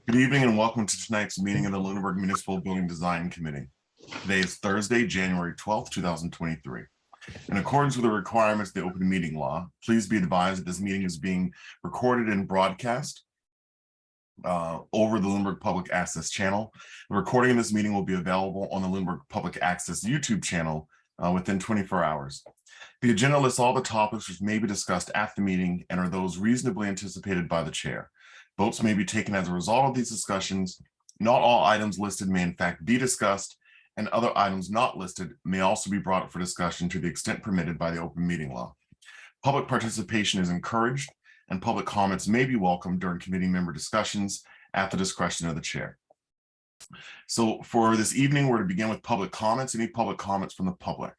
Good evening and welcome to tonight's meeting of the Lunenburg Municipal Building Design Committee. Today is Thursday, January 12th, 2023. In accordance with the requirements of the open meeting law, please be advised that this meeting is being recorded and broadcast over the Lunenburg Public Access channel. The recording of this meeting will be available on the Lunenburg Public Access YouTube channel within 24 hours. The agenda lists all the topics which may be discussed at the meeting and are those reasonably anticipated by the chair. Votes may be taken as a result of these discussions. Not all items listed may in fact be discussed, and other items not listed may also be brought up for discussion to the extent permitted by the open meeting law. Public participation is encouraged, and public comments may be welcomed during committee member discussions at the discretion of the chair. So for this evening, we're to begin with public comments. Any public comments from the public?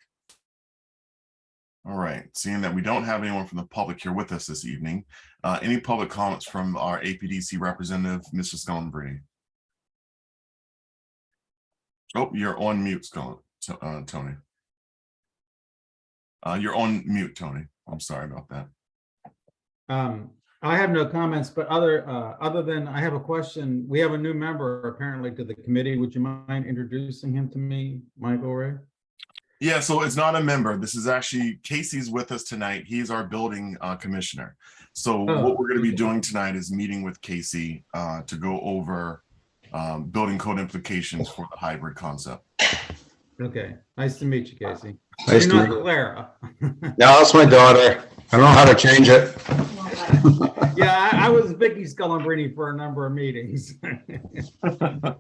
All right, seeing that we don't have anyone from the public here with us this evening, any public comments from our APDC representative, Mr. Scullenbrady? Oh, you're on mute, Tony. You're on mute, Tony. I'm sorry about that. I have no comments, but other than I have a question. We have a new member apparently to the committee. Would you mind introducing him to me, Michael Ray? Yeah, so it's not a member. This is actually Casey's with us tonight. He's our building commissioner. So what we're going to be doing tonight is meeting with Casey to go over building code implications for the hybrid concept. Okay, nice to meet you, Casey. Nice You're to not meet you. Clara. Yeah, that's my daughter. I don't know how to change it. Yeah, I was Vicky Scullenbrady for a number of meetings. All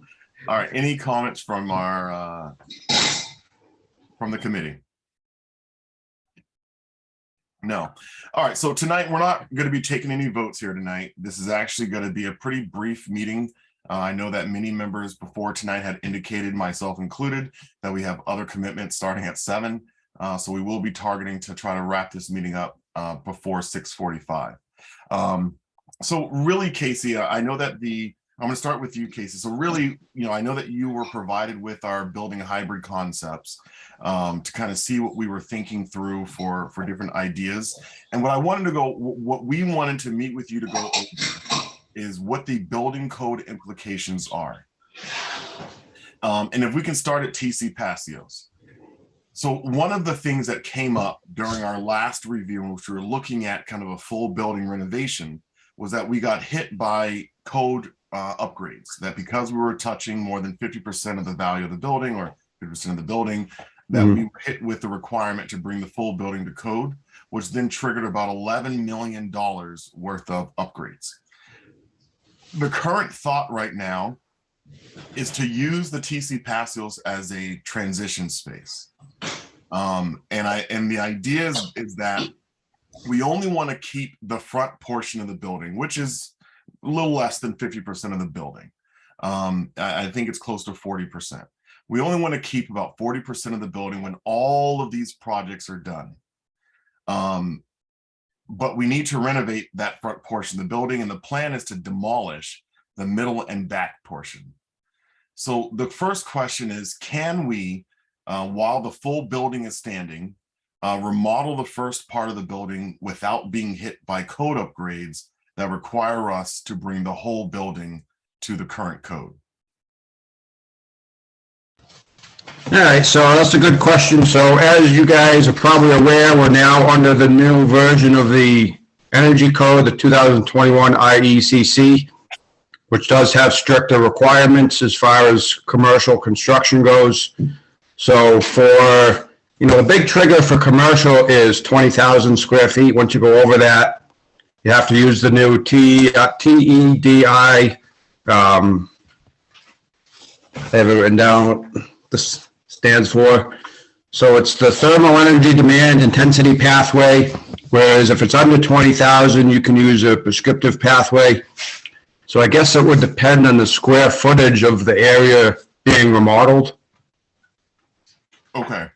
right, any comments from our from the committee? No. All right, so tonight we're not going to be taking any votes here tonight. This is actually going to be a pretty brief meeting. I know that many members before tonight had indicated, myself included, that we have other commitments starting at 7. So we will be targeting to try to wrap this meeting up before 6:45. So really, Casey, I know that I'm going to start with you, Casey. So really, I know that you were provided with our building hybrid concepts to kind of see what we were thinking through for different ideas. And what we wanted to meet with you to go over is what the building code implications are. And if we can start at TC Passios. So one of the things that came up during our last review, in which we were looking at kind of a full building renovation, was that we got hit by code upgrades, that because we were touching more than 50% of the value of the building or 50% of the building, that we were hit with the requirement to bring the full building to code, which then triggered about $11 million worth of upgrades. The current thought right now is to use the TC Passios as a transition space. And the idea is that we only want to keep the front portion of the building, which is a little less than 50% of the building. I think it's close to 40%. We only want to keep about 40% of the building when all of these projects are done. But we need to renovate that front portion of the building, and the plan is to demolish the middle and back portion. So the first question is, can we, while the full building is standing, remodel the first part of the building without being hit by code upgrades that require us to bring the whole building to the current code? All right, so that's a good question. So as you guys are probably aware, we're now under the new version of the Energy Code, the 2021 IECC, which does have stricter requirements as far as commercial construction goes. So for, the big trigger for commercial is 20,000 square feet. Once you go over that, you have to use the new TEDI. I have it written down what this stands for. So it's the thermal energy demand intensity pathway, whereas if it's under 20,000, you can use a prescriptive pathway. So I guess it would depend on the square footage of the area being remodeled. Okay.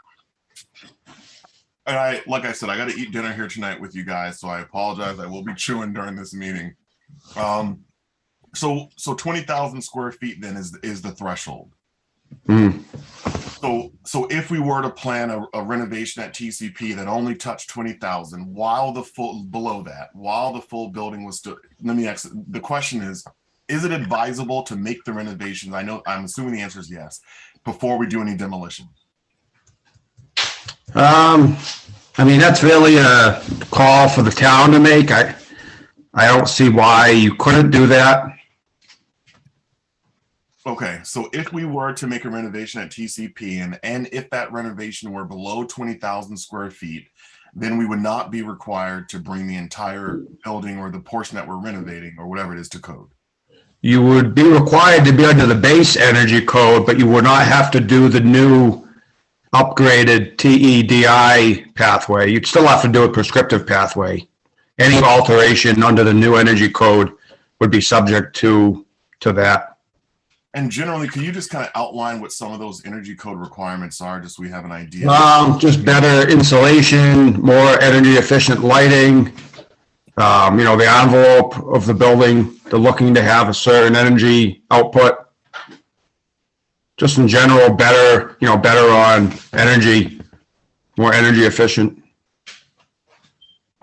And like I said, I got to eat dinner here tonight with you guys, so I apologize. I will be chewing during this meeting. So 20,000 square feet then is the threshold. So if we were to plan a renovation at TCP that only touched 20,000, while the full building was still, let me ask, the question is, is it advisable to make the renovations? I'm assuming the answer is yes, before we do any demolition. I mean, that's really a call for the town to make. I don't see why you couldn't do that. Okay, so if we were to make a renovation at TCP and if that renovation were below 20,000 square feet, then we would not be required to bring the entire building or the portion that we're renovating or whatever it is to code. You would be required to be under the base energy code, but you would not have to do the new upgraded TEDI pathway. You'd still have to do a prescriptive pathway. Any alteration under the new energy code would be subject to that. And generally, can you just kind of outline what some of those energy code requirements are, just so we have an idea? Just better insulation, more energy efficient lighting. The envelope of the building, they're looking to have a certain energy output. Just in general, better on energy, more energy efficient.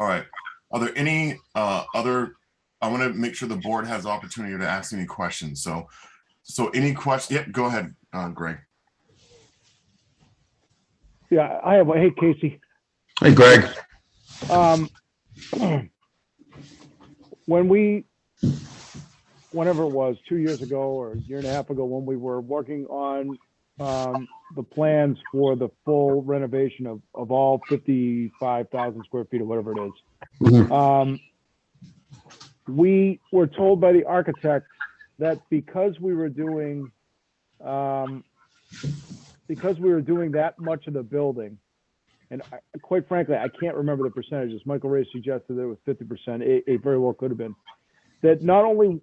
All right. Are there any other, I want to make sure the board has the opportunity to ask any questions. So any questions? Yep, go ahead, Greg. Yeah, I have, hey, Casey. Hey, Greg. Whenever it was 2 years ago or a year and a half ago, when we were working on the plans for the full renovation of all 55,000 square feet or whatever it is, we were told by the architect that because we were doing that much of the building, and quite frankly, I can't remember the percentages. Michael Ray suggested that it was 50%. It very well could have been. That not only,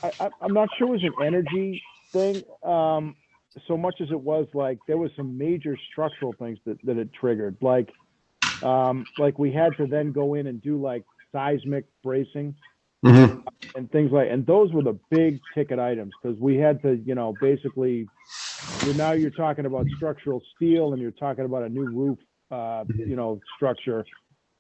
I'm not sure it was an energy thing, so much as it was like there was some major structural things that it triggered. Like we had to then go in and do like seismic bracing. And things like, and those were the big ticket items because we had to, basically, now you're talking about structural steel and you're talking about a new roof, structure.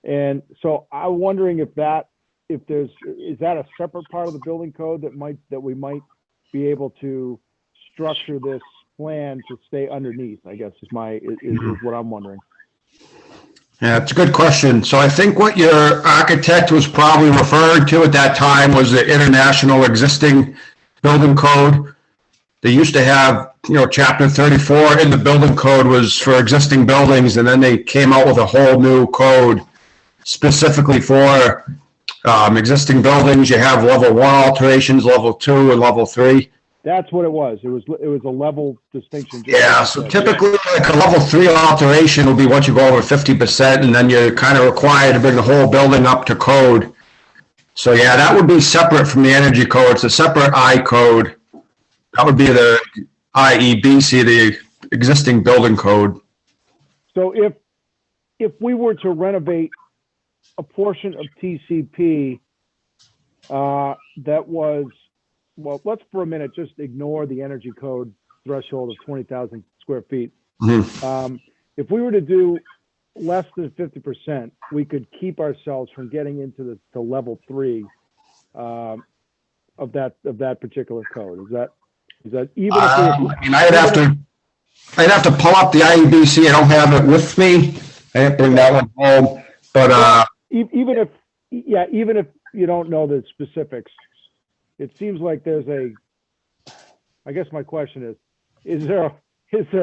And so I'm wondering is that a separate part of the building code that we might be able to structure this plan to stay underneath, I guess is what I'm wondering. Yeah, it's a good question. So I think what your architect was probably referring to at that time was the international existing building code. They used to have, chapter 34 in the building code was for existing buildings, and then they came out with a whole new code specifically for existing buildings. You have level 1 alterations, level 2, and level 3. That's what it was. It was a level distinction. Yeah, so typically like a level 3 alteration will be once you go over 50%, and then you're kind of required to bring the whole building up to code. So yeah, that would be separate from the energy code. It's a separate I code. That would be the IEBC, the existing building code. So if we were to renovate a portion of TCP that was, well, let's for a minute just ignore the energy code threshold of 20,000 square feet. If we were to do less than 50%, we could keep ourselves from getting into the level 3 of that particular code. Is that even? I'd have to pull up the IEBC. I don't have it with me. I have to bring that one home. But even if you don't know the specifics, it seems like there's I guess my question is there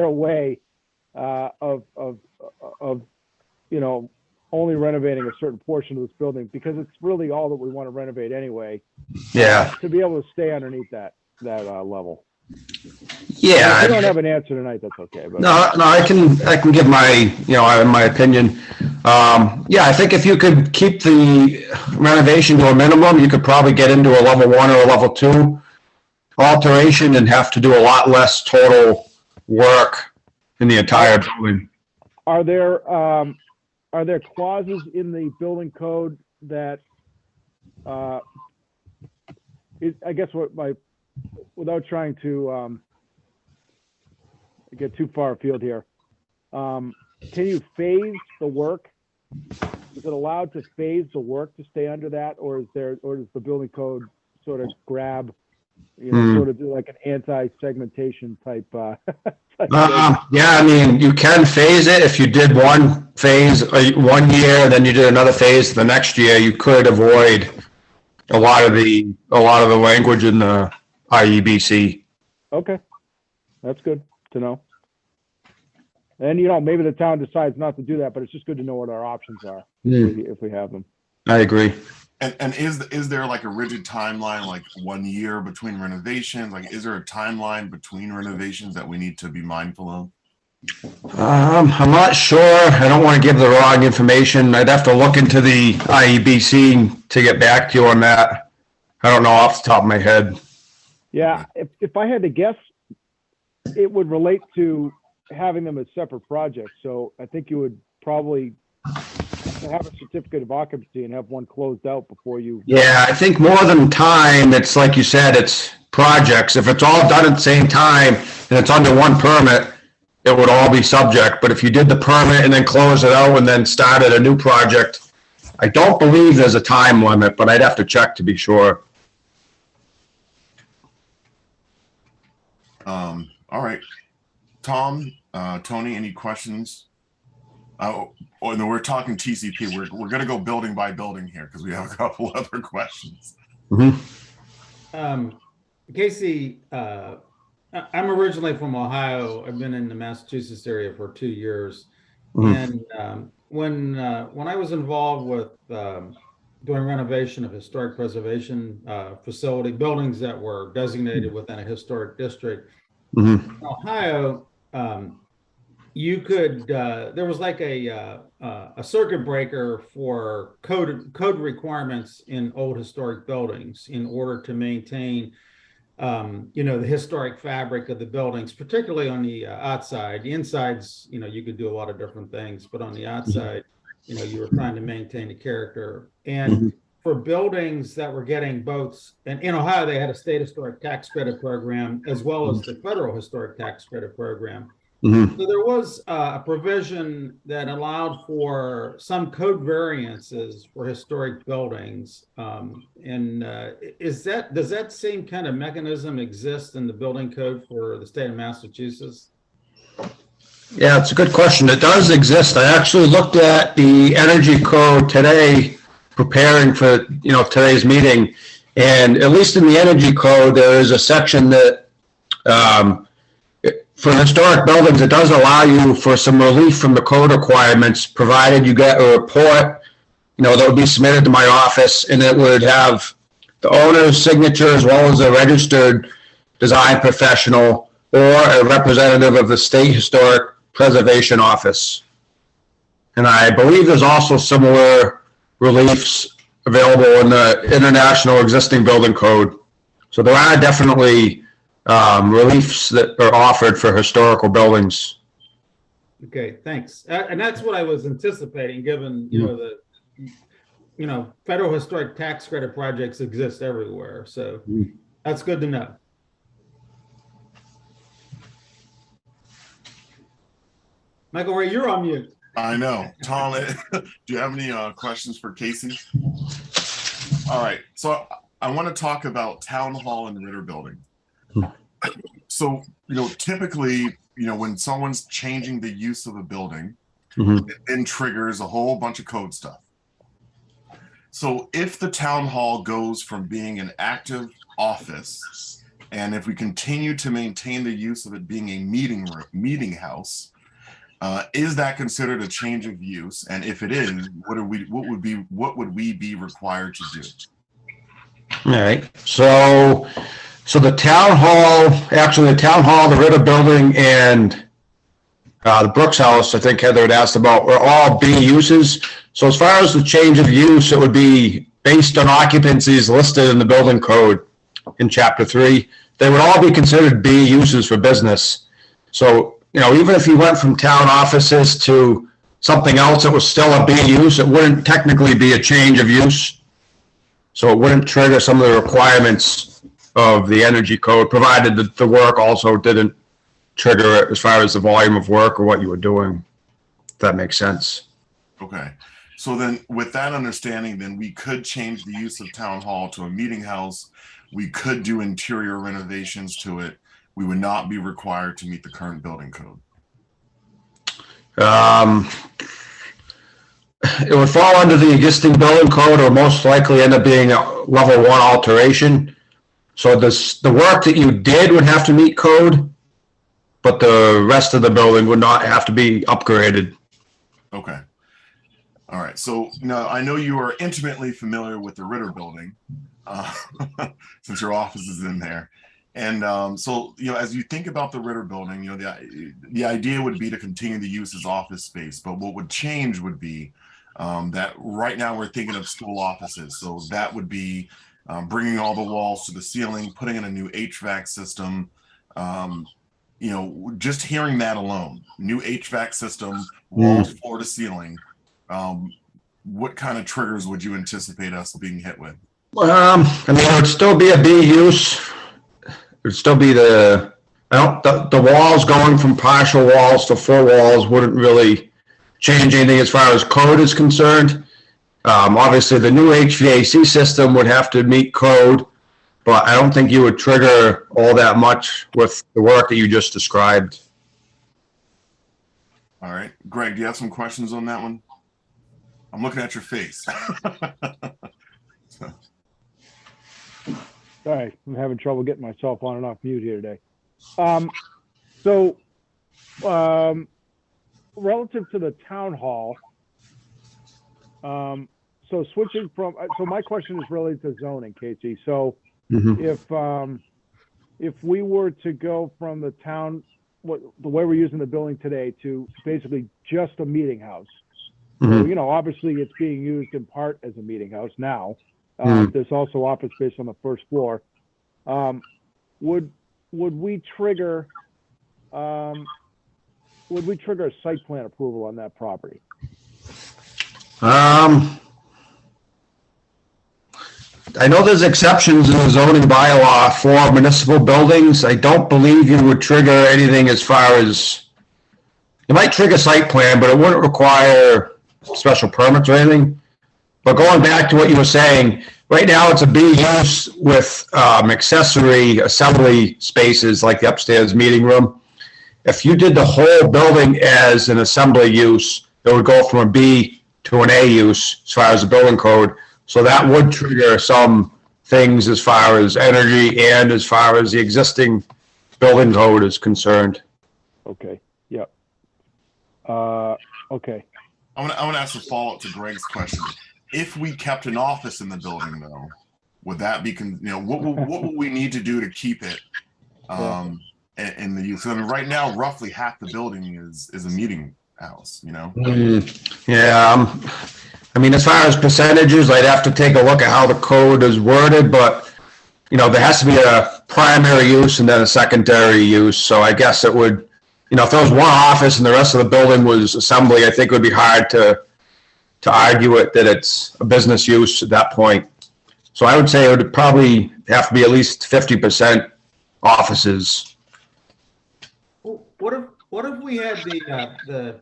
a way of only renovating a certain portion of this building, because it's really all that we want to renovate anyway. Yeah. To be able to stay underneath that level. Yeah. If you don't have an answer tonight, that's okay. But no, I can give my opinion. Yeah, I think if you could keep the renovation to a minimum, you could probably get into a level 1 or a level 2 alteration and have to do a lot less total work in the entire building. Are there clauses in the building code that I guess without trying to get too far afield here, can you phase the work? Is it allowed to phase the work to stay under that, or does the building code sort of grab You know, sort of do like an anti-segmentation type. Yeah, I mean, you can phase it. If you did one phase 1 year, then you did another phase the next year, you could avoid a lot of the language in the IEBC. Okay, that's good to know. And you know, maybe the town decides not to do that, but it's just good to know what our options are if we have them. I agree. And is there like a rigid timeline, like 1 year between renovations? Like, is there a timeline between renovations that we need to be mindful of? I'm not sure. I don't want to give the wrong information. I'd have to look into the IEBC to get back to you on that. I don't know off the top of my head. Yeah, if I had to guess, it would relate to having them as separate projects. So I think you would probably have a certificate of occupancy and have one closed out before you. Yeah, I think more than time, it's like you said, it's projects. If it's all done at the same time and it's under one permit, it would all be subject. But if you did the permit and then close it out and then started a new project, I don't believe there's a time limit, but I'd have to check to be sure. All right, Tom, Tony, any questions? Oh, no, we're talking TCP. We're going to go building by building here because we have a couple other questions. Casey, I'm originally from Ohio. I've been in the Massachusetts area for 2 years. And when I was involved with doing renovation of historic preservation facility, buildings that were designated within a historic district, in Ohio, you could there was like a circuit breaker for code requirements in old historic buildings in order to maintain you know, the historic fabric of the buildings, particularly on the outside. The insides, you know, you could do a lot of different things, but on the outside, you know, you were trying to maintain the character. And for buildings that were getting both, and in Ohio, they had a state historic tax credit program as well as the federal historic tax credit program. So there was a provision that allowed for some code variances for historic buildings. Does that same kind of mechanism exist in the building code for the state of Massachusetts? Yeah, it's a good question. It does exist. I actually looked at the energy code today, preparing for today's meeting, and at least in the energy code, there is a section that for historic buildings, it does allow you for some relief from the code requirements, provided you get a report, that would be submitted to my office, and it would have the owner's signature as well as a registered design professional or a representative of the State Historic Preservation Office. And I believe there's also similar reliefs available in the International Existing Building Code. So there are definitely reliefs that are offered for historical buildings. Okay, thanks. And that's what I was anticipating, given the federal historic tax credit projects exist everywhere. So that's good to know. Michael Ray, you're on mute. I know. Tom, do you have any questions for Casey? All right. So I want to talk about Town Hall and Ritter Building. So, typically, when someone's changing the use of a building, it then triggers a whole bunch of code stuff. So if the town hall goes from being an active office, and if we continue to maintain the use of it being a meeting house, is that considered a change of use? And if it is, what would we be required to do? All right. So the town hall, the Ritter Building, and the Brooks House, I think Heather had asked about, were all B uses. So as far as the change of use, it would be based on occupancies listed in the building code in Chapter 3. They would all be considered B uses for business. So, even if you went from town offices to something else that was still a B use, it wouldn't technically be a change of use. So it wouldn't trigger some of the requirements of the energy code, provided that the work also didn't trigger it as far as the volume of work or what you were doing, if that makes sense. Okay. So then with that understanding, then we could change the use of town hall to a meeting house. We could do interior renovations to it. We would not be required to meet the current building code. It would fall under the existing building code or most likely end up being a level 1 alteration. So the work that you did would have to meet code, but the rest of the building would not have to be upgraded. Okay. All right. So now I know you are intimately familiar with the Ritter building, since your office is in there. And so, as you think about the Ritter building, the idea would be to continue to use as office space, but what would change would be that right now we're thinking of school offices. So that would be bringing all the walls to the ceiling, putting in a new HVAC system. Just hearing that alone, new HVAC system, walls floor to ceiling. What kind of triggers would you anticipate us being hit with? It would still be a B use. It would still be the walls going from partial walls to full walls wouldn't really change anything as far as code is concerned. Obviously, the new HVAC system would have to meet code, but I don't think you would trigger all that much with the work that you just described. All right. Greg, do you have some questions on that one? I'm looking at your face. Sorry, I'm having trouble getting myself on and off mute here today. So, relative to the town hall, so switching from, so my question is related to zoning, Casey. So if we were to go from the town, the way we're using the building today to basically just a meeting house, so, obviously it's being used in part as a meeting house now. There's also office space on the first floor. Would we trigger a site plan approval on that property? I know there's exceptions in the zoning bylaw for municipal buildings. I don't believe you would trigger anything as far as, you might trigger site plan, but it wouldn't require special permits or anything. But going back to what you were saying, right now it's a B use with accessory assembly spaces like the upstairs meeting room. If you did the whole building as an assembly use, it would go from a B to an A use as far as the building code. So that would trigger some things as far as energy and as far as the existing building code is concerned. Okay. Yep. Okay. I want to ask a follow-up to Greg's question. If we kept an office in the building, though, would that be, what would we need to do to keep it in the use? I mean, right now, roughly half the building is a meeting house, Yeah. As far as percentages, I'd have to take a look at how the code is worded, but, there has to be a primary use and then a secondary use. So I guess it would, if there was one office and the rest of the building was assembly, I think it would be hard to argue it that it's a business use at that point. So I would say it would probably have to be at least 50% offices. What if we had the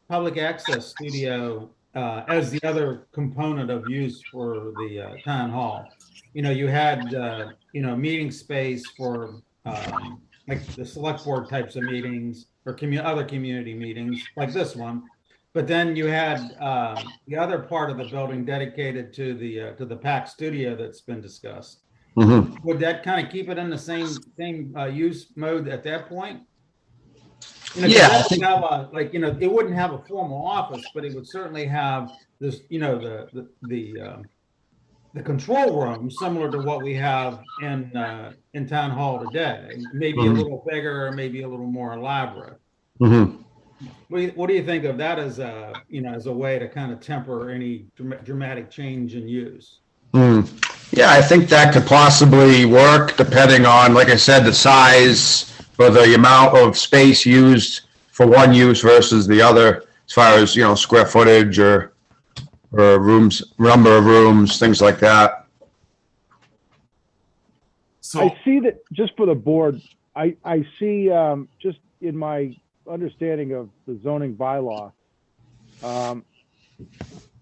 public access studio as the other component of use for the town hall? You had meeting space for like the select board types of meetings or other community meetings like this one. But then you had the other part of the building dedicated to the PAC studio that's been discussed. Would that kind of keep it in the same use mode at that point? Yeah, it wouldn't have a formal office, but it would certainly have this, the control room similar to what we have in town hall today. Maybe a little bigger, or maybe a little more elaborate. What do you think of that as a way to kind of temper any dramatic change in use? Yeah, I think that could possibly work depending on, like I said, the size or the amount of space used for one use versus the other, as far as, square footage or rooms, number of rooms, things like that. So I see that, just for the board, I see just in my understanding of the zoning bylaw,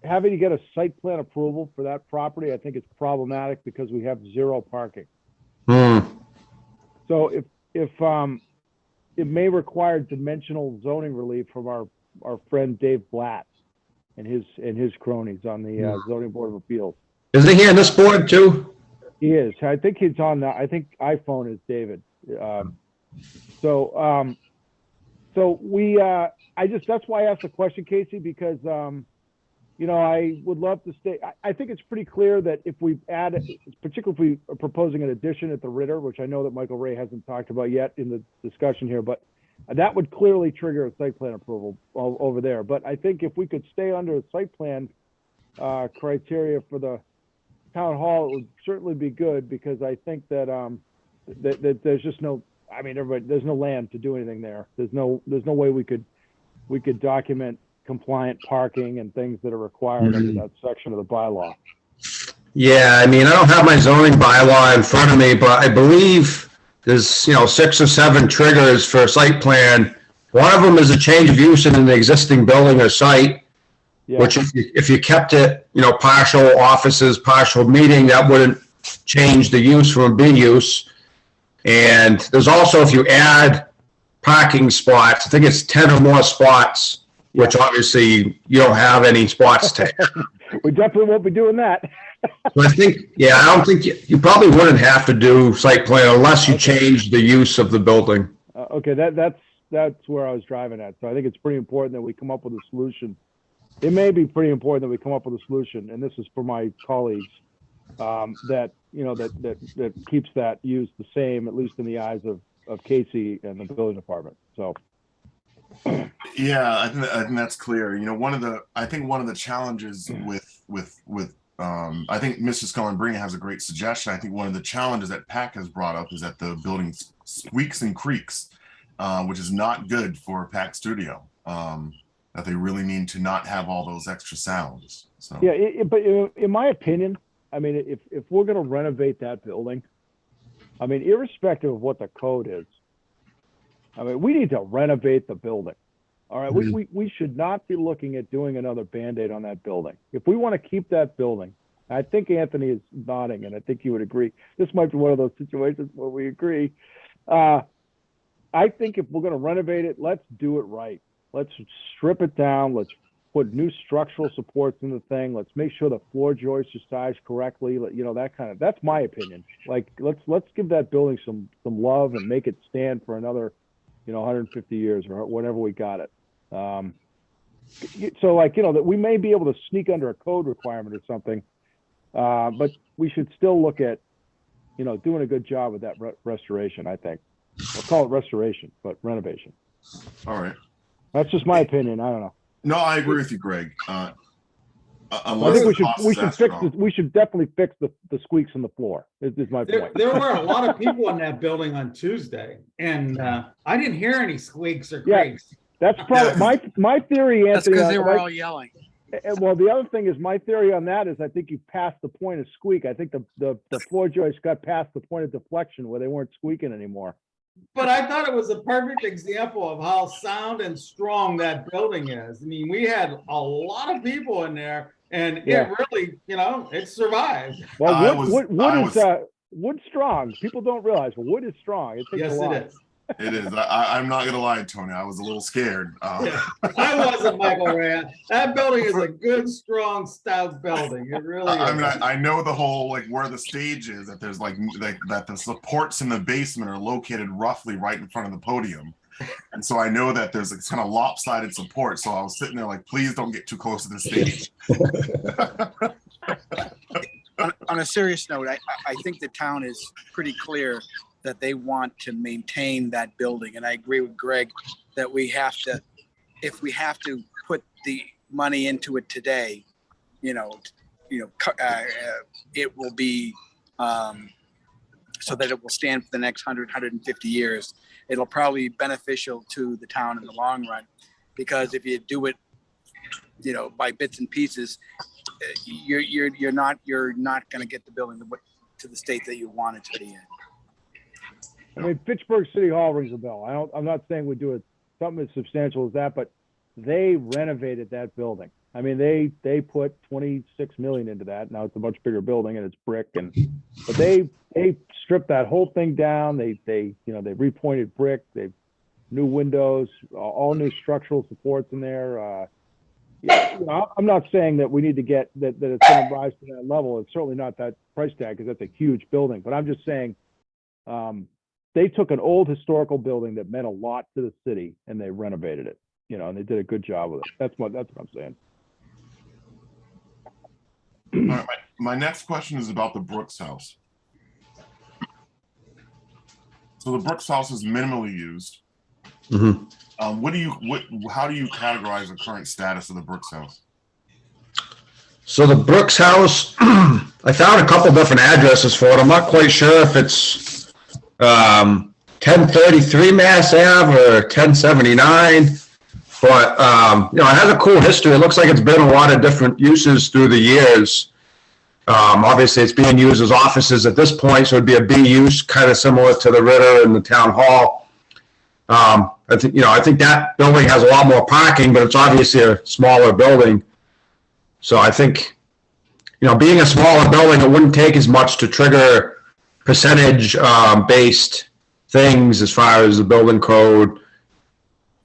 having to get a site plan approval for that property, I think it's problematic because we have 0 parking. Hmm. So if it may require dimensional zoning relief from our friend Dave Blatt and his cronies on the zoning board of appeals. Is he on this board too? He is. I think he's on. I think iPhone is David. So we. That's why I asked the question, Casey, because I would love to stay. I think it's pretty clear that if we add, particularly if we are proposing an addition at the Ritter, which I know that Michael Ray hasn't talked about yet in the discussion here, but that would clearly trigger a site plan approval over there. But I think if we could stay under a site plan criteria for the town hall, it would certainly be good, because I think that that there's just no. I mean, there's no land to do anything there. There's no way we could document compliant parking and things that are required under that section of the bylaw. Yeah, I mean, I don't have my zoning bylaw in front of me, but I believe there's, 6 or 7 triggers for a site plan. One of them is a change of use in an existing building or site, which if you kept it, partial offices, partial meeting, that wouldn't change the use from a B use. And there's also, if you add parking spots, I think it's 10 or more spots, which obviously you don't have any spots to. We definitely won't be doing that. So I don't think you probably wouldn't have to do site plan unless you change the use of the building. Okay, that's where I was driving at. So I think it's pretty important that we come up with a solution. It may be pretty important that we come up with a solution, and this is for my colleagues, that keeps that use the same, at least in the eyes of Casey and the building department. So. Yeah, I think that's clear. I think one of the challenges with I think Mr. Scullin has a great suggestion. I think one of the challenges that PAC has brought up is that the building squeaks and creaks, which is not good for a PAC studio. That they really need to not have all those extra sounds. So yeah, but in my opinion, I mean, if we're going to renovate that building, I mean, irrespective of what the code is, I mean, we need to renovate the building. All right, we should not be looking at doing another Band-Aid on that building. If we want to keep that building, I think Anthony is nodding, and I think you would agree. This might be one of those situations where we agree. I think if we're going to renovate it, let's do it right. Let's strip it down. Let's put new structural supports in the thing. Let's make sure the floor joists are sized correctly. That's my opinion. Like, let's give that building some love and make it stand for another, 150 years or whatever we got it. So that we may be able to sneak under a code requirement or something, but we should still look at, doing a good job with that restoration. I think we'll call it restoration, but renovation. all right. That's just my opinion. I don't know. No, I agree with you, Greg. I think we should definitely fix the squeaks in the floor. Is my point. There were a lot of people in that building on Tuesday, and I didn't hear any squeaks or creaks. That's probably my theory, Anthony. That's because they were all yelling. Well, the other thing is, my theory on that is I think you passed the point of squeak. I think the floor joists got past the point of deflection where they weren't squeaking anymore. But I thought it was a perfect example of how sound and strong that building is. I mean, we had a lot of people in there, and it really, it survived. Well, wood's strong. People don't realize, but wood is strong. It takes a lot. It is. It is. I'm not gonna lie, Tony. I was a little scared. I wasn't, Michael Ray. That building is a good, strong, stout building. It really is. I mean, I know the whole where the stage is. That there's that the supports in the basement are located roughly right in front of the podium, and so I know that there's kind of lopsided support. So I was sitting there like, please don't get too close to the stage. On a serious note, I think the town is pretty clear that they want to maintain that building. And I agree with Greg that if we have to put the money into it today, it will be so that it will stand for the next 150 years. It'll probably be beneficial to the town in the long run, because if you do it, by bits and pieces, you're not going to get the building to the state that you want it to be in. I mean, Fitchburg City Hall rings a bell. I'm not saying we do something as substantial as that, but they renovated that building. I mean, they put 26 million into that. Now it's a much bigger building and it's brick, but they stripped that whole thing down. They repointed brick. They've new windows, all new structural supports in there. I'm not saying that we need to get that it's going to rise to that level. It's certainly not that price tag because that's a huge building. But I'm just saying they took an old historical building that meant a lot to the city and they renovated it. And they did a good job with it. That's what I'm saying. All right, my next question is about the Brooks house. So the Brooks house is minimally used. Mhm. How do you categorize the current status of the Brooks house? So the Brooks house, I found a couple different addresses for it. I'm not quite sure if it's 1033 Mass Ave or 1079, but it has a cool history. It looks like it's been a lot of different uses through the years. Obviously, it's being used as offices at this point, so it'd be a B use, kind of similar to the Ritter and the Town Hall. I think that building has a lot more parking, but it's obviously a smaller building. So I think, being a smaller building, it wouldn't take as much to trigger percentage based things as far as the building code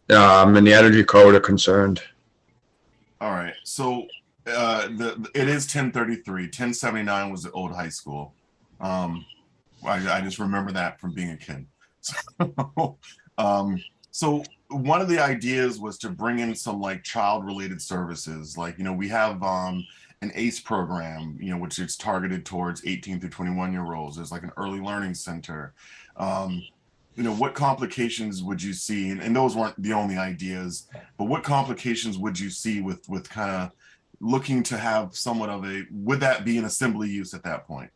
and the energy code are concerned. All right, so it is 1033. 1079 was the old high school. I just remember that from being a kid. So one of the ideas was to bring in some like child related services. Like, we have an ACE program, which is targeted towards 18 through 21-year-olds. There's like an early learning center. What complications would you see? And those weren't the only ideas, but what complications would you see with kind of looking to have somewhat of would that be an assembly use at that point?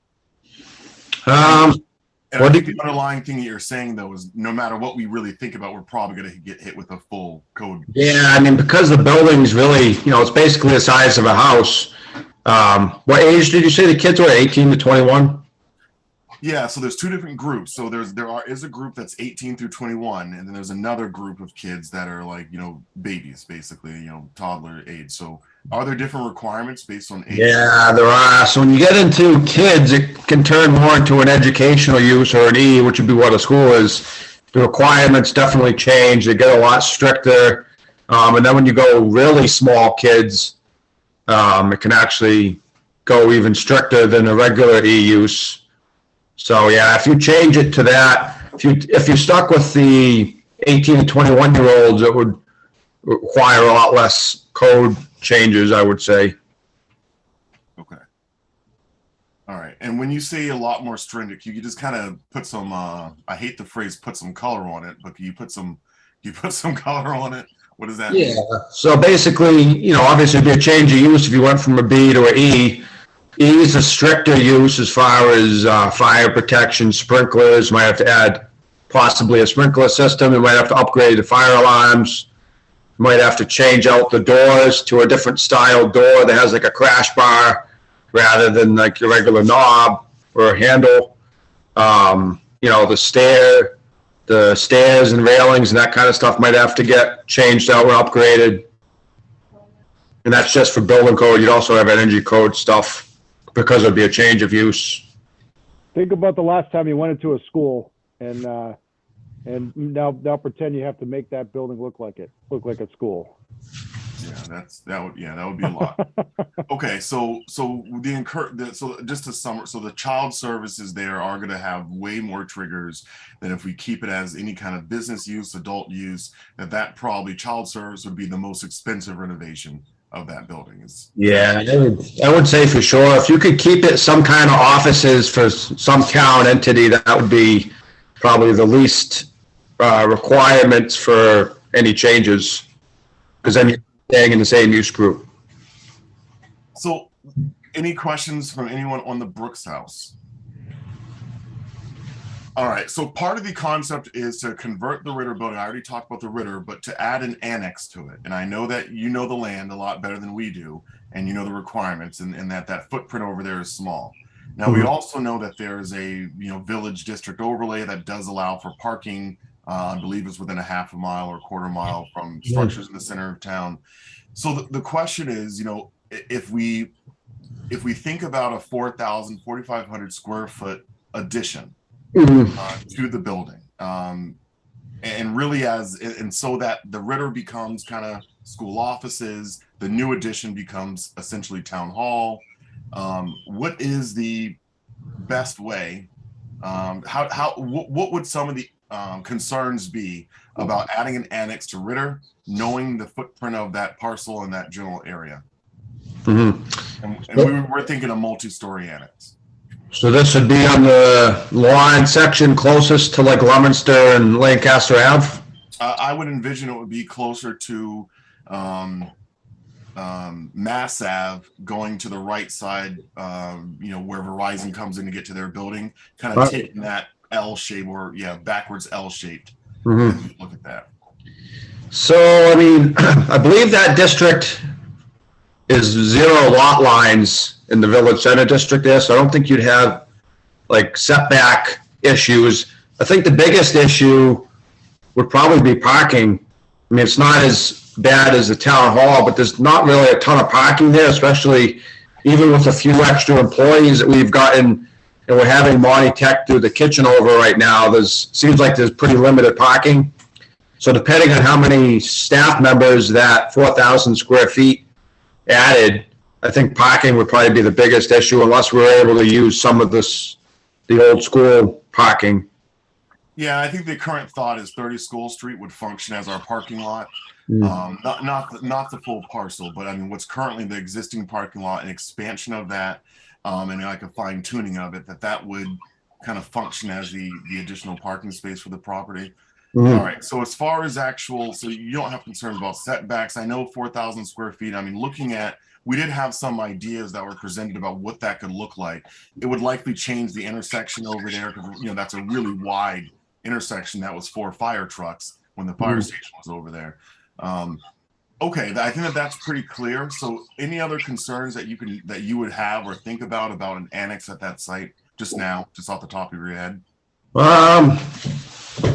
And I think the underlying thing that you're saying, though, is no matter what we really think about, we're probably going to get hit with a full code. Yeah, I mean, because the building's really, it's basically the size of a house. What age did you say the kids were, 18 to 21? Yeah, so there's two different groups. So there is a group that's 18 through 21, and then there's another group of kids that are like, babies, basically, toddler age. So are there different requirements based on age? Yeah, there are. So when you get into kids, it can turn more into an educational use or an E, which would be what a school is. The requirements definitely change. They get a lot stricter. And then when you go really small kids, it can actually go even stricter than a regular E use. So yeah, if you change it to that, if you're stuck with the 18 to 21-year-olds, it would require a lot less code changes, I would say. Okay. All right. And when you say a lot more stringent, you just kind of put some, I hate the phrase put some color on it, but can you put some color on it? What does that mean? So basically, obviously it'd be a change of use if you went from a B to an E. E is a stricter use as far as fire protection, sprinklers. Might have to add possibly a sprinkler system. You might have to upgrade the fire alarms. You might have to change out the doors to a different style door that has like a crash bar rather than like your regular knob or a handle. The stairs and railings and that kind of stuff might have to get changed out or upgraded. And that's just for building code. You'd also have energy code stuff because it'd be a change of use. Think about the last time you went into a school and now pretend you have to make that building look like a school. Yeah, that would be a lot. Okay, so just to sum, so the child services there are going to have way more triggers than if we keep it as any kind of business use, adult use. That probably child service would be the most expensive renovation of that building. Yeah, I would say for sure. If you could keep it some kind of offices for some town entity, that would be probably the least requirements for any changes, because then you're staying in the same use group. So, any questions from anyone on the Brooks house? All right, so part of the concept is to convert the Ritter building. I already talked about the Ritter, but to add an annex to it. And I know that you know the land a lot better than we do, and you know the requirements, and that footprint over there is small. Now, we also know that there is a village district overlay that does allow for parking. I believe it's within a half a mile or a quarter mile from structures in the center of town. So the question is, you know, if we think about a 4,500 square foot addition to the building, and really so that the Ritter becomes kind of school offices, the new addition becomes essentially town hall. What is the best way? What would some of the concerns be about adding an annex to Ritter, knowing the footprint of that parcel in that general area? And we're thinking a multi-story annex. So this would be on the lawn section closest to like Leominster and Lancaster Ave? I would envision it would be closer to Mass Ave, going to the right side, you know, where Verizon comes in to get to their building, kind of taking that L shape, or backwards L shaped. Look at that. So, I mean, I believe that district is 0 lot lines in the village center district there, so I don't think you'd have like setback issues. I think the biggest issue would probably be parking. I mean, it's not as bad as the town hall, but there's not really a ton of parking there, especially even with a few extra employees that we've gotten, and we're having Monty Tech do the kitchen over right now. Seems like there's pretty limited parking. So depending on how many staff members that 4,000 square feet added, I think parking would probably be the biggest issue, unless we were able to use some of the old school parking. Yeah, I think the current thought is 30 School Street would function as our parking lot. Not the full parcel, but I mean, what's currently the existing parking lot, an expansion of that, and like a fine tuning of it, that would kind of function as the additional parking space for the property. All right. So as far as so you don't have concerns about setbacks. I know 4,000 square feet. I mean, we did have some ideas that were presented about what that could look like. It would likely change the intersection over there, because, you know, that's a really wide intersection that was for fire trucks when the fire station was over there. Okay, I think that's pretty clear. So any other concerns that you would have or think about an annex at that site just off the top of your head?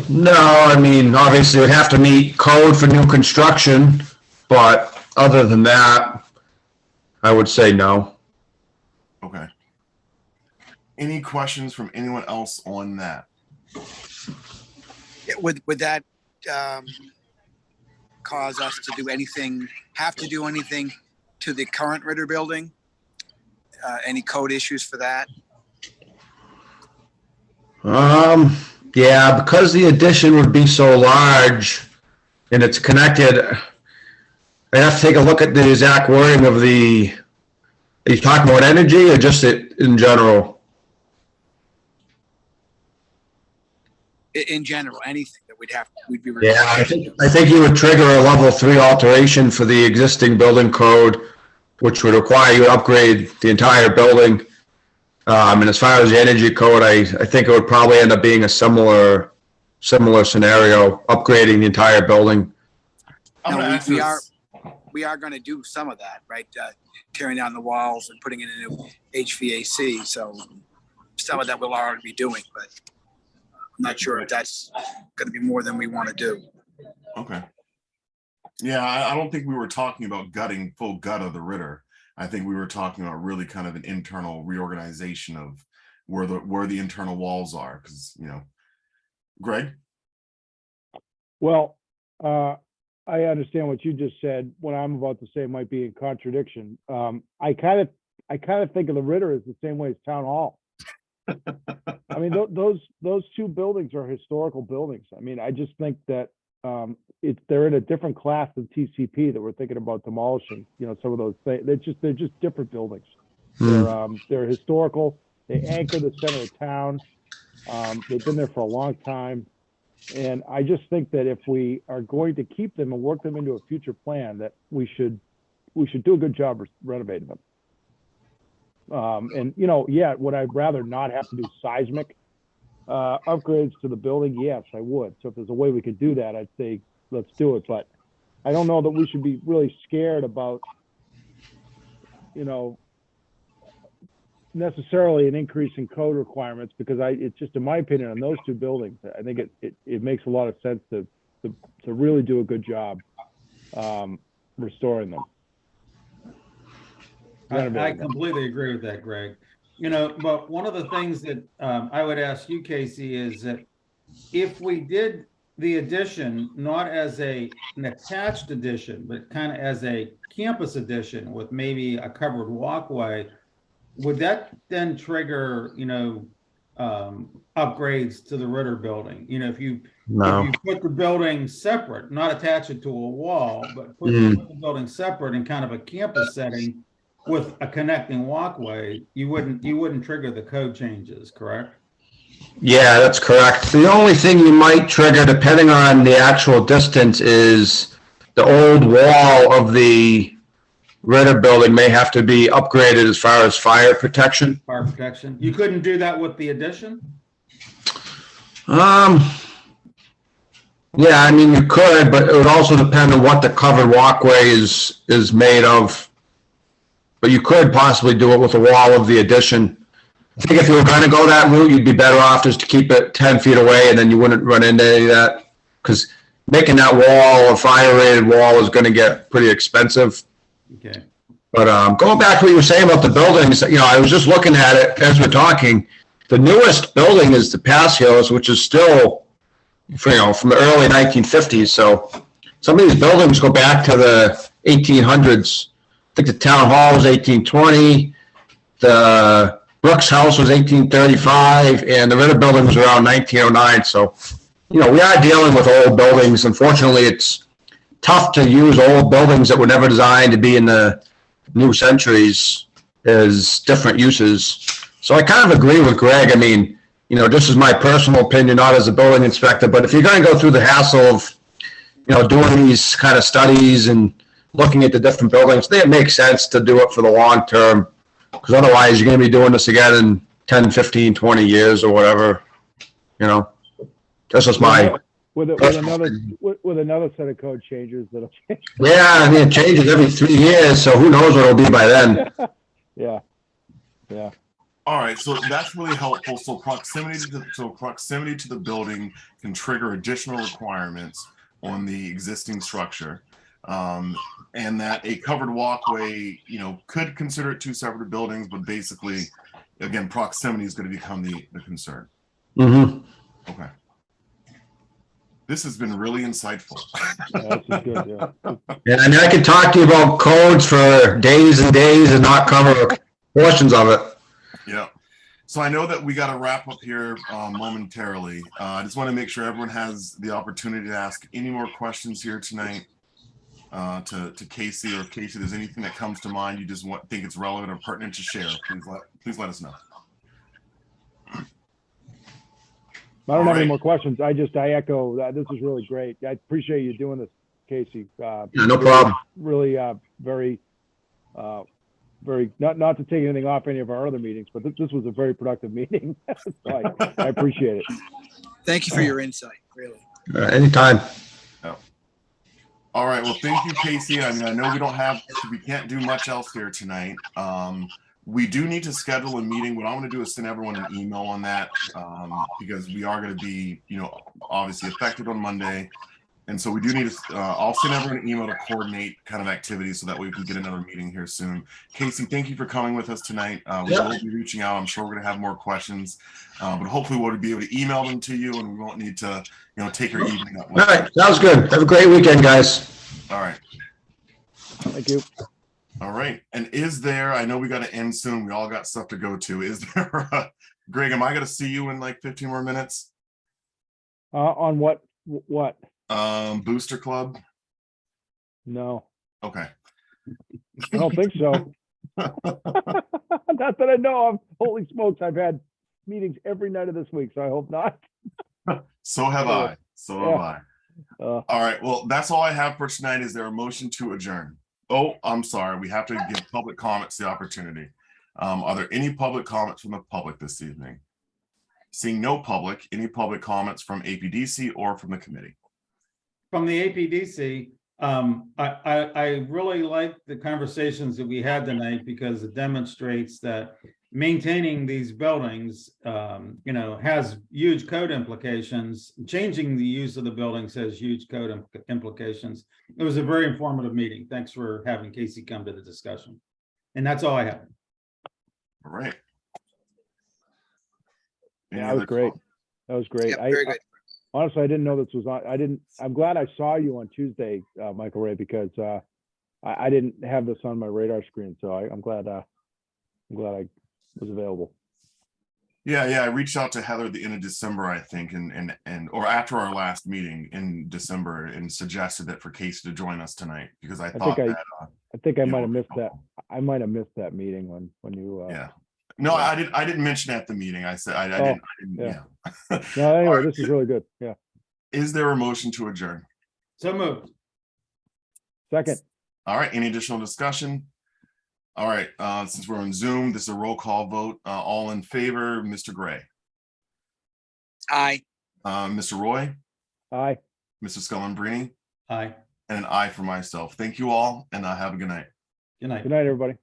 No, I mean, obviously it would have to meet code for new construction, but other than that, I would say no. Okay. Any questions from anyone else on that? Would that cause us to have to do anything to the current Ritter building? Any code issues for that? Yeah, because the addition would be so large and it's connected, I have to take a look at the exact wording of are you talking about energy or just in general? In general, anything that we'd be required. Yeah, I think you would trigger a level 3 alteration for the existing building code, which would require you to upgrade the entire building. And as far as the energy code, I think it would probably end up being a similar scenario, upgrading the entire building. We are going to do some of that, right? Tearing down the walls and putting in a new HVAC. So some of that we'll already be doing, but I'm not sure if that's going to be more than we want to do. Okay. Yeah, I don't think we were talking about full gut of the Ritter. I think we were talking about really kind of an internal reorganization of where the internal walls are, because, you know. Greg? Well, I understand what you just said. What I'm about to say might be in contradiction. I kind of think of the Ritter as the same way as Town Hall. I mean, those two buildings are historical buildings. I mean, I just think that they're in a different class of TCP that we're thinking about demolishing. You know, some of those things. They're just different buildings. They're historical. They anchor the center of town. They've been there for a long time. And I just think that if we are going to keep them and work them into a future plan, that we should do a good job renovating them. And, you know, would I rather not have to do seismic upgrades to the building? Yes, I would. So if there's a way we could do that, I'd say let's do it. But I don't know that we should be really scared about, you know, necessarily an increase in code requirements, because it's just, in my opinion, on those two buildings, I think it makes a lot of sense to really do a good job. restoring them. I Renovating them. completely agree with that, Greg. You know, but one of the things that I would ask you, Casey, is that if we did the addition not as an attached addition, but kind of as a campus addition with maybe a covered walkway, would that then trigger, you know, upgrades to the Ritter building? You know, if you put the building separate, not attach it to a wall, but put the building separate in kind of a campus setting with a connecting walkway, you wouldn't trigger the code changes, correct? Yeah, that's correct. The only thing you might trigger, depending on the actual distance, is the old wall of the Ritter building may have to be upgraded as far as fire protection. Fire protection. You couldn't do that with the addition? Yeah, I mean, you could, but it would also depend on what the covered walkway is made of. But you could possibly do it with the wall of the addition. I think if you were going to go that route, you'd be better off just to keep it 10 feet away, and then you wouldn't run into any of that. Because making that wall a fire-rated wall is going to get pretty expensive. Okay. But going back to what you were saying about the buildings, you know, I was just looking at it as we're talking. The newest building is the Pass Hills, which is still, you know, from the early 1950s. So some of these buildings go back to the 1800s. I think the town hall was 1820. The Brooks House was 1835, and the Ritter building was around 1909. So, you know, we are dealing with old buildings. Unfortunately, it's tough to use old buildings that were never designed to be in the new centuries as different uses. So I kind of agree with Greg. I mean, you know, this is my personal opinion, not as a building inspector, but if you're going to go through the hassle of, you know, doing these kind of studies and looking at the different buildings, it makes sense to do it for the long term, because otherwise you're going to be doing this again in 10, 15, 20 years or whatever, you know. That's just my with another set of code changes that'll change. Yeah, I mean, it changes every 3 years, so who knows what it'll be by then. Yeah. All right, so that's really helpful. So proximity to the building can trigger additional requirements on the existing structure. And that a covered walkway, you know, could consider it two separate buildings, but basically, again, proximity is going to become the concern. Mm-hmm. Okay. This has been really insightful. Yeah, this is good, yeah. Yeah, I mean, I could talk to you about codes for days and days and not cover portions of it. Yeah. So I know that we got to wrap up here momentarily. I just want to make sure everyone has the opportunity to ask any more questions here tonight to Casey, or if Casey, there's anything that comes to mind you just think it's relevant or pertinent to share, please let us know. I don't have any more questions. I echo that. This is really great. I appreciate you doing this, Casey. Yeah, no problem. Really, very, not to take anything off any of our other meetings, but this was a very productive meeting. So I appreciate it. Thank you for your insight, really. Anytime. Oh. All right. Well, thank you, Casey. I mean, I know we can't do much else here tonight. We do need to schedule a meeting. What I'm going to do is send everyone an email on that because we are going to be, you know, obviously affected on Monday. And so we do need to, I'll send everyone an email to coordinate kind of activities so that we can get another meeting here soon. Casey, thank you for coming with us tonight. We will be reaching out. I'm sure we're going to have more questions, but hopefully we'll be able to email them to you and we won't need to, you know, take your evening up. All right. Sounds good. Have a great weekend, guys. All right. Thank you. All right. And I know we got to end soon. We all got stuff to go to. Is there, Greg, am I going to see you in like 15 more minutes? On what? Booster Club? No. Okay. I don't think so. Not that I know of. Holy smokes, I've had meetings every night of this week, so I hope not. So have I. So have I. All right. Well, that's all I have for tonight. Is there a motion to adjourn? Oh, I'm sorry. We have to give public comments the opportunity. Are there any public comments from the public this evening? Seeing no public, any public comments from APDC or from the committee? From the APDC, I really like the conversations that we had tonight because it demonstrates that, maintaining these buildings, has huge code implications. Changing the use of the buildings has huge code implications. It was a very informative meeting. Thanks for having Casey come to the discussion. And that's all I have. All right. Any Yeah, that was other great. com- That was great. Yep, very good. Honestly, I didn't know this was on. I'm glad I saw you on Tuesday, Michael Ray, because I didn't have this on my radar screen. So I'm glad I was available. Yeah, I reached out to Heather at the end of December, I think, or after our last meeting in December, and suggested that for Casey to join us tonight, because I thought think that. I think I you might know, have missed that. I might have missed that meeting when you. Yeah. No, I didn't mention at the meeting. I said I didn't. yeah. Yeah. No, anyway, All right. this is really good. Yeah. Is there a motion to adjourn? So moved. Second. All right. Any additional discussion? All right. Since we're on Zoom, this is a roll call vote. All in favor, Mr. Gray, Aye. Mr. Roy, Aye. Mr. Scullin-Brini, Aye. and an aye for myself. Thank you all, and have a good night. Good night. Good night, everybody.